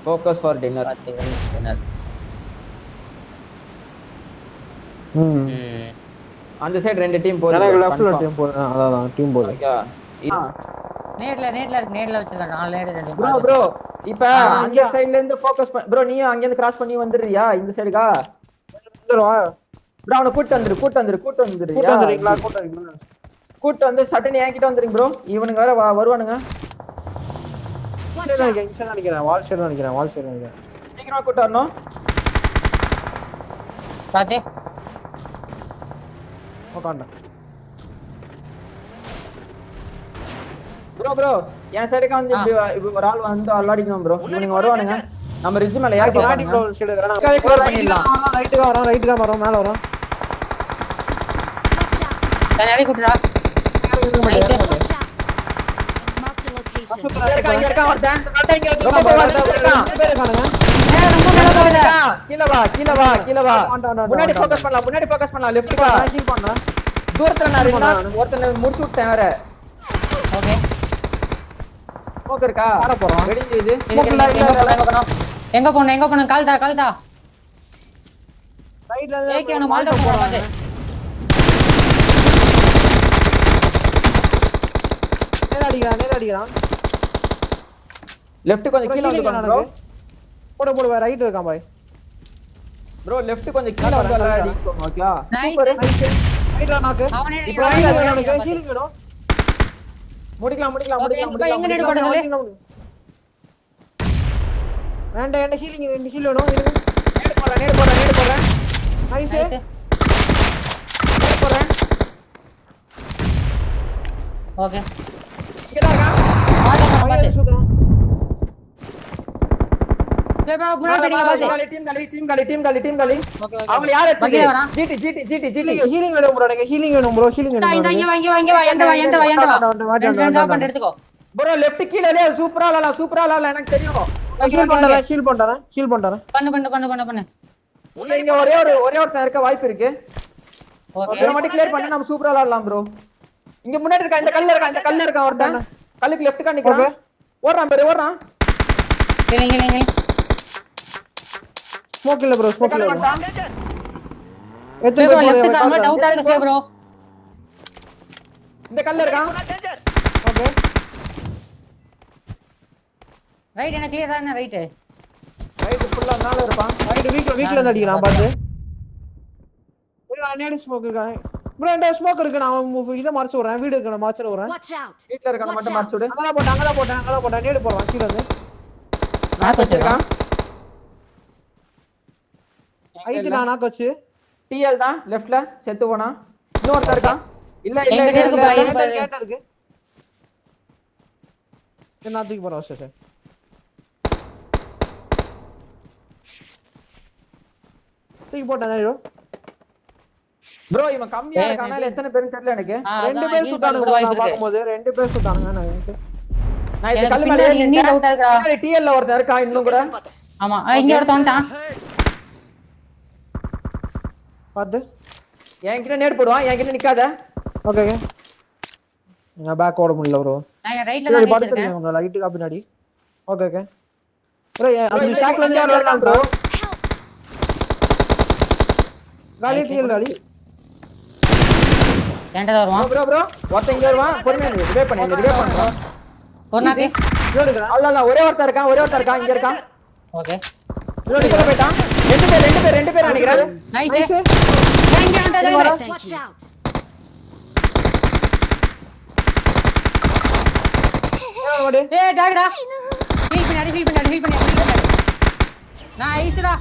Focus for dinner. Dinner. அந்த side ரெண்டு team போகுது. எனக்கு லெஃப்ட்ல டீம் போகுது. அதான் டீம் போகுது. நேட்ல வச்சிருக்கேன் 4 நேட் 2 ப்ரோ இப்ப அந்த சைடுல இருந்து ஃபோக்கஸ் ப்ரோ நீ அங்க இருந்து கிராஸ் பண்ணி வந்துறியா இந்த சைடுக்கா வந்துருவா ப்ரோ அவனை கூட்டி வந்துரு வந்துறீங்களா கூட்டி வந்து சட்டனி என்கிட்ட வந்துருங்க ப்ரோ இவனுங்க வேற வருவானுங்க நினைக்கிறேன் வால் ஷேர் நினைக்கிறேன் சீக்கிரமா கூட்டி வரணும் பாத்தே உட்கார்ந்தா ப்ரோ என் சைடுக்கு வந்து இப்படி ஒரு ஆள் வந்து அல்லாடிக்கணும் ப்ரோ இவனுங்க வருவானுங்க நம்ம ரிட்ஜ் மேல ஏறி போறாங்க ரைட்டுக்கு வரோம் மேல வரோம் தனியாடி கூட்டுடா இங்க இருக்கான் ஒருத்தன் கீழ வா முன்னாடி ஃபோக்கஸ் பண்ணலாம் லெஃப்ட்க்கு வா தூரத்துல நான் இருக்கேன் ஒருத்தனை முடிச்சு விட்டேன் வேற ஓகே ஸ்மோக் இருக்கா ஆட போறோம் வெடிங்க இது எங்க போணும் கால்டா ரைட்ல ஏகே அவன மால்டா போறாங்க நேரா அடிக்கிறான் லெஃப்ட் கொஞ்சம் கீழ வந்து போடு ரைட் இருக்கான் பாய் ப்ரோ லெஃப்ட் கொஞ்சம் கீழ வந்து அடிக்கோங்க ஓகேவா நைஸ் ரைட்ல நாக்கு இப்போ எனக்கு ஹீலிங் வேணும் முடிக்கலாம் எங்க நேடு போடுங்க வேண்டாம் ஹீலிங் ஹீல் வேணும் நேடு போறேன் நைஸ் நேடு போறேன் ஓகே இங்க தான் இருக்கான் பாத்து சுத்துறான் ப்ரோ முன்னாடி பாத்து டீம் காலி ஓகே அவங்க யார் ஓகே வரா ஜிடி ஹீலிங் வேணும் ப்ரோ எனக்கு ஹீலிங் வேணும் இங்க வா என்ட வா ரெண்டு எடுத்துக்கோ ப்ரோ லெஃப்ட் கீழே சூப்பரா எனக்கு தெரியும் ஹீல் பண்றேன் பண்ணு இங்க ஒரே ஒருத்தன் இருக்க வாய்ப்பு இருக்கு ஓகே இத மட்டும் கிளியர் பண்ணி நம்ம சூப்பரா விளையாடலாம் ப்ரோ இங்க முன்னாடி இருக்க இந்த கல்ல இருக்க ஒருத்தன் கல்லுக்கு லெஃப்ட் கா நிக்கிறான் ஓடுறான் ஹீலிங் ஸ்மோக் இல்ல ப்ரோ எத்தனை ப்ரோ பேர் லெஃப்ட் கார்ல டவுட்டா இருக்கு ப்ரோ இந்த கல்ல இருக்கான் ஓகே ரைட் என்ன கிளியரா என்ன ரைட் ஃபுல்லா மேல இருப்பான் ரைட் வீக்ல இருந்து அடிக்கிறான் பாத்து ஒரு நேடு ஸ்மோக் இருக்கா ப்ரோ இந்த ஸ்மோக் இருக்கு நான் இத மறைச்சு விடுறேன் வீடு இருக்கு நான் மறைச்சு விடுறேன் வீட்ல இருக்கன மட்டும் மார்ச் விடு அங்கதான் போட்டேன் நேடு போடுறான் கீழ இருந்து நான் வச்சிருக்கேன் ஐத்து நான் நாக்க வச்சு டிஎல் தான் லெஃப்ட்ல செத்து போனா இன்னொருத்தர் இருக்கான் இல்ல கேட்டா இருக்கு என்ன தூக்கி போறோம் சார் தூக்கி போட்டேன் ப்ரோ இவன் கம்மியா இருக்கானால எத்தனை பேர் தெரியல எனக்கு ரெண்டு பேர் சுட்டானுங்க நான் பாக்கும்போது ரெண்டு பேர் சுட்டானுங்க நான் இந்த கல்லு மேல நீ டவுட்டா இருக்கடா டிஎல்ல ஒருத்தர் இருக்கான் இன்னும் கூட ஆமா இங்க ஒருத்தன் வந்துட்டான் பாத்து என்கிட்ட நேட் போடுவான் என்கிட்ட நிக்காத ஓகே நான் பேக் ஓட முடியல ப்ரோ நான் ரைட்ல தான் படுத்துறேன் உங்க லைட்டுக்கு பின்னாடி ஓகே ப்ரோ அந்த ஷாக்ல இருந்து யார் வரலாம் ப்ரோ காலி டிஎல் காலி ஏன்டா வருவான் ப்ரோ ஒருத்தன் இங்க வருவான் பொறுமையா ரிவே பண்ணு ஒரு நாக்கு எடுக்கறேன் அல்ல ஒரே ஒருத்தர் இருக்கான் இங்க இருக்கான் ஓகே இன்னொரு கிட்ட போய்ட்டான் ரெண்டு பேர் நினைக்கிறேன் நைஸ் இங்க வந்துடா Watch out. ஏய் டாக்டா ஹீல் பண்ணி நைஸ்டா